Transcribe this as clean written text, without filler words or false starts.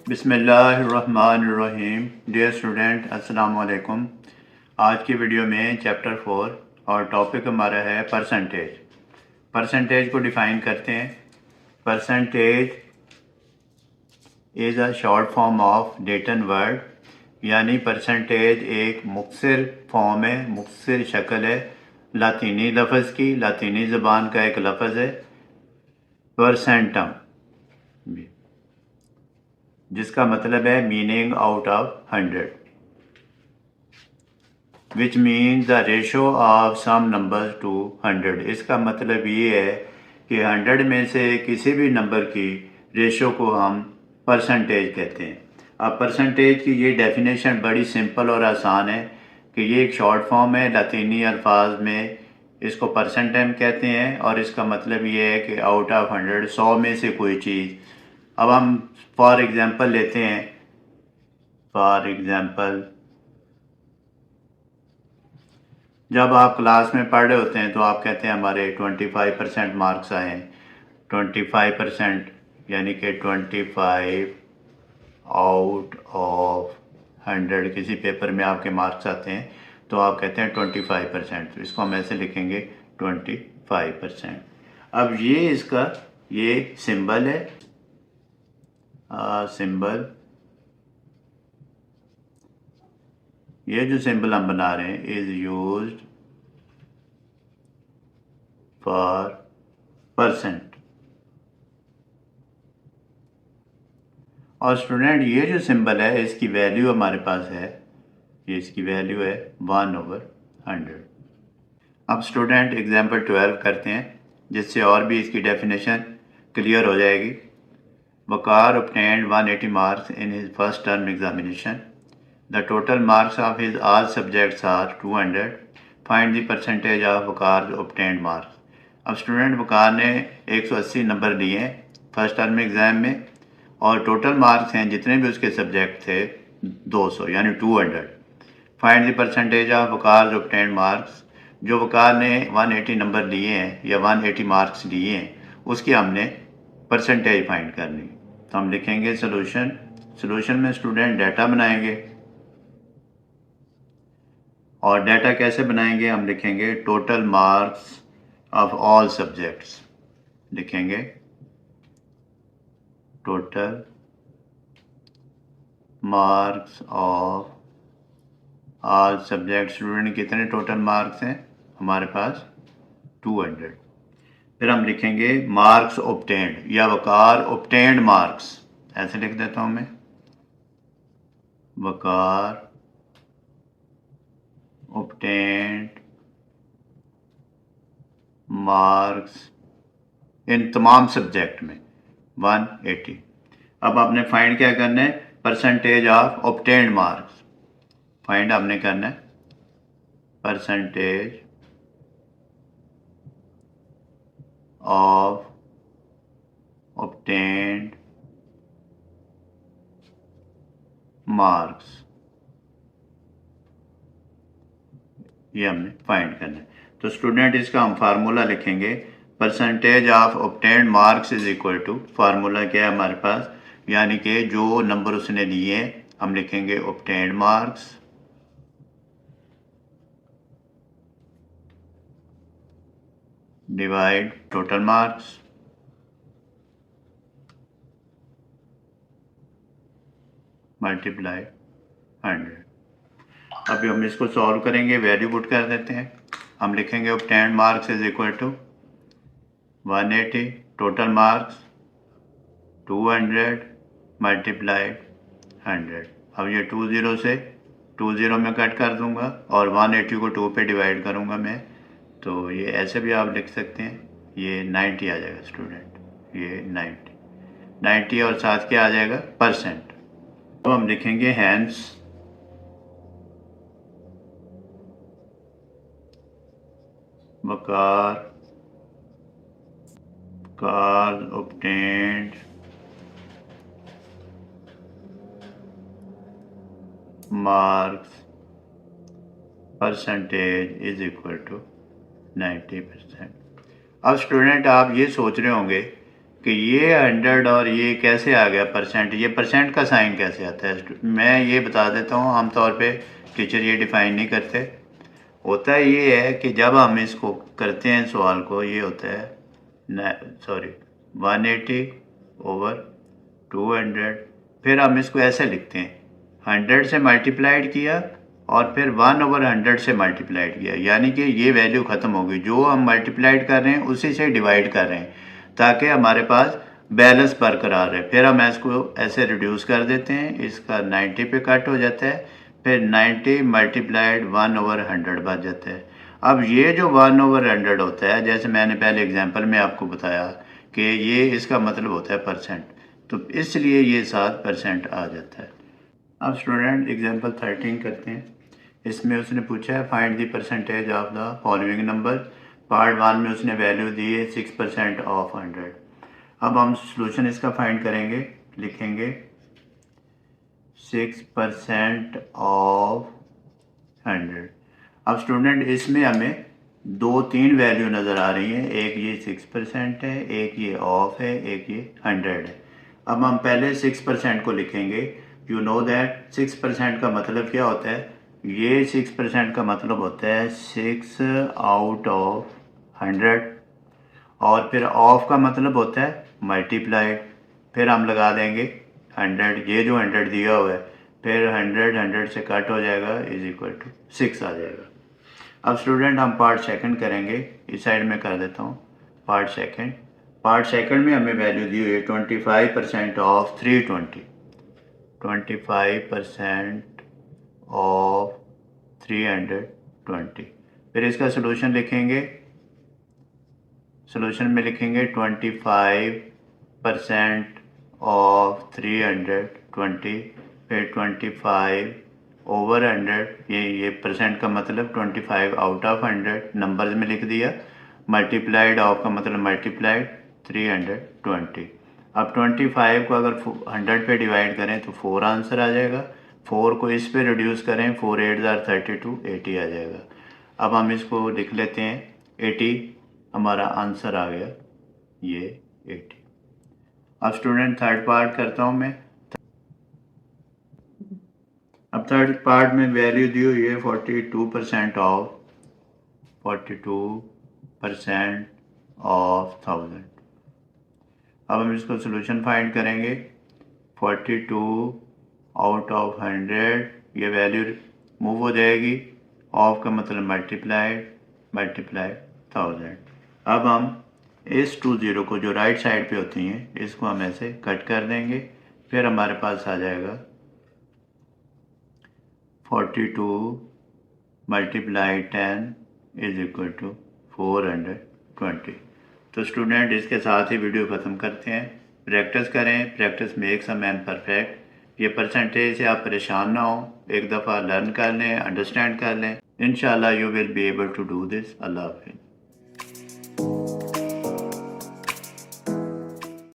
बिस्मिल्लाहिर्रहमानिर्रहीम। Dear student, अस्सलाम वालेकुम। आज की वीडियो में चैप्टर 4 और टॉपिक हमारा है परसेंटेज। परसेंटेज को डिफ़ाइन करते हैं। Percentage is a short form of डेटन word, यानी परसेंटेज एक मुख्तसर फॉर्म है, मुख्तसर शक्ल है लातीनी लफ्ज़ की। लातीनी ज़बान का एक लफ्ज़ है परसेंटम, जिसका मतलब है meaning out of 100, which means the ratio of some number to 100। इसका मतलब ये है कि 100 में से किसी भी नंबर की रेशो को हम परसेंटेज कहते हैं। अब परसेंटेज की ये डेफिनेशन बड़ी सिंपल और आसान है कि ये एक शॉर्ट फॉर्म है लातीनी अल्फाज में, इसको परसेंटम कहते हैं और इसका मतलब ये है कि आउट ऑफ 100, 100 में से कोई चीज़। अब हम फॉर एग्ज़ाम्पल लेते हैं। फॉर एग्ज़ाम्पल, जब आप क्लास में पढ़ रहे होते हैं तो आप कहते हैं हमारे 25% मार्क्स आए हैं। 25% यानी कि 25 आउट ऑफ 100 किसी पेपर में आपके मार्क्स आते हैं तो आप कहते हैं 25%। तो इसको हम ऐसे लिखेंगे 25%। अब ये इसका ये सिंबल है, सिंबल। ये जो सिंबल हम बना रहे हैं इज़ यूज्ड फॉर परसेंट। और स्टूडेंट, ये जो सिंबल है इसकी वैल्यू हमारे पास है, ये इसकी वैल्यू है 1/100। अब स्टूडेंट एग्जाम्पल 12 करते हैं, जिससे और भी इसकी डेफिनेशन क्लियर हो जाएगी। वकार obtained 180 marks in his first term examination. The total marks of his all subjects are 200. Find the percentage of Waqar obtained marks. अब स्टूडेंट, वकार ने 180 नंबर लिए हैं फर्स्ट टर्म एग्ज़ाम में और टोटल मार्क्स हैं जितने भी उसके सब्जेक्ट थे 200 यानी 200। Find the percentage of Waqar obtained marks. जो वकार ने 180 नंबर लिए हैं या 180 मार्क्स लिए हैं उसकी हमने परसेंटेज फाइंड करनी। तो हम लिखेंगे सोल्यूशन। सोल्यूशन में स्टूडेंट डाटा बनाएंगे और डाटा कैसे बनाएंगे, हम लिखेंगे total marks of all subjects. लिखेंगे total marks of all subject. Student, कितने टोटल मार्क्स हैं हमारे पास? 200। फिर हम लिखेंगे मार्क्स ऑब्टेन्ड या वकार ऑब्टेन्ड मार्क्स, ऐसे लिख देता हूं मैं, वकार ऑब्टेन्ड मार्क्स इन तमाम सब्जेक्ट में 180। अब आपने फाइंड क्या करना है? Percentage of obtained marks find आपने करना है। परसेंटेज ऑफ ऑब्टेन्ड मार्क्स, ये हमने फाइंड करना है। तो स्टूडेंट, इसका हम फार्मूला लिखेंगे। Percentage of obtained marks is equal to, formula क्या है हमारे पास, यानी कि जो नंबर उसने लिए हैं हम लिखेंगे obtained marks divide total marks multiply 100। अभी हम इसको सॉल्व करेंगे, वैल्यू पुट कर देते हैं। हम लिखेंगे obtained marks is equal to 180, total marks 200 multiplied 100। अब ये 20 से 20 में कट कर दूंगा और 180 को 2 पे डिवाइड करूंगा मैं, तो ये ऐसे भी आप लिख सकते हैं, ये 90 आ जाएगा स्टूडेंट, ये 90 और साथ क्या आ जाएगा? परसेंट। तो हम लिखेंगे हैंस वकार obtained marks percentage is equal to 90%। अब स्टूडेंट, आप ये सोच रहे होंगे कि ये 100 और ये कैसे आ गया परसेंट, ये परसेंट का साइन कैसे आता है। मैं ये बता देता हूँ, आमतौर पे टीचर ये डिफ़ाइन नहीं करते। होता ये है कि जब हम इसको करते हैं सवाल को, ये होता है 180 ओवर 200, फिर हम इसको ऐसे लिखते हैं 100 से मल्टीप्लाइड किया और फिर 1/100 से मल्टीप्लाइड किया, यानी कि ये वैल्यू ख़त्म हो गई। जो हम मल्टीप्लाइड कर रहे हैं उसी से डिवाइड कर रहे हैं ताकि हमारे पास बैलेंस बरकरार है। फिर हम इसको ऐसे रिड्यूस कर देते हैं, इसका 90 पे कट हो जाता है, फिर 90 मल्टीप्लाइड 1/100 बच जाता है। अब ये जो 1/100 होता है, जैसे मैंने पहले एग्जांपल में आपको बताया कि ये इसका मतलब होता है परसेंट, तो इसलिए ये 7% आ जाता है। अब स्टूडेंट एग्जांपल 13 करते हैं। इसमें उसने पूछा है find the percentage of the following number. Part 1 में उसने वैल्यू दी है 6% ऑफ 100। अब हम सोल्यूशन इसका फाइंड करेंगे, लिखेंगे 6% ऑफ 100। अब स्टूडेंट इसमें हमें 2-3 वैल्यू नज़र आ रही हैं, एक ये 6% है, एक ये ऑफ है, एक ये 100 है। अब हम पहले 6% को लिखेंगे। यू नो दैट 6% का मतलब क्या होता है, ये 6% का मतलब होता है 6 आउट ऑफ 100, और फिर ऑफ का मतलब होता है मल्टीप्लाइड, फिर हम लगा देंगे 100, ये जो 100 दिया हुआ है, फिर 100 से कट हो जाएगा, इज इक्वल टू 6 आ जाएगा। अब स्टूडेंट हम पार्ट सेकंड करेंगे, इस साइड में कर देता हूँ पार्ट सेकंड। पार्ट सेकंड में हमें वैल्यू दी हुई है 25% ऑफ 320, 25% ऑफ 320। फिर इसका सोल्यूशन लिखेंगे, सोल्यूशन में लिखेंगे 25% ऑफ 320, फिर 25 ओवर 100, ये परसेंट का मतलब 25 आउट ऑफ 100 नंबर्स में लिख दिया, मल्टीप्लाइड ऑफ का मतलब मल्टीप्लाइड 320। अब 25 को अगर 100 पे डिवाइड करें तो 4 आंसर आ जाएगा, 4 को इस पे रिड्यूस करें, 4 8 32, 80 आ जाएगा। अब हम इसको लिख लेते हैं 80, हमारा आंसर आ गया ये 80। अब स्टूडेंट थर्ड पार्ट करता हूँ मैं। अब थर्ड पार्ट में वैल्यू दी हुई है 42% ऑफ 42% ऑफ 1000। अब हम इसको सोल्यूशन फाइंड करेंगे। 42 आउट ऑफ 100, ये वैल्यू मूव हो जाएगी, ऑफ का मतलब मल्टीप्लाइड 1000। अब हम इस 20 को जो राइट साइड पे होती हैं इसको हम ऐसे कट कर देंगे, फिर हमारे पास आ जाएगा 42 मल्टीप्लाई 10 इज इक्वल टू 420। तो स्टूडेंट इसके साथ ही वीडियो ख़त्म करते हैं। प्रैक्टिस करें, practice makes a man perfect. ये परसेंटेज से आप परेशान ना हो, एक दफ़ा लर्न कर लें, अंडरस्टैंड कर लें, इंशाल्लाह you will be able to do this. अल्लाह हाफ़िज़।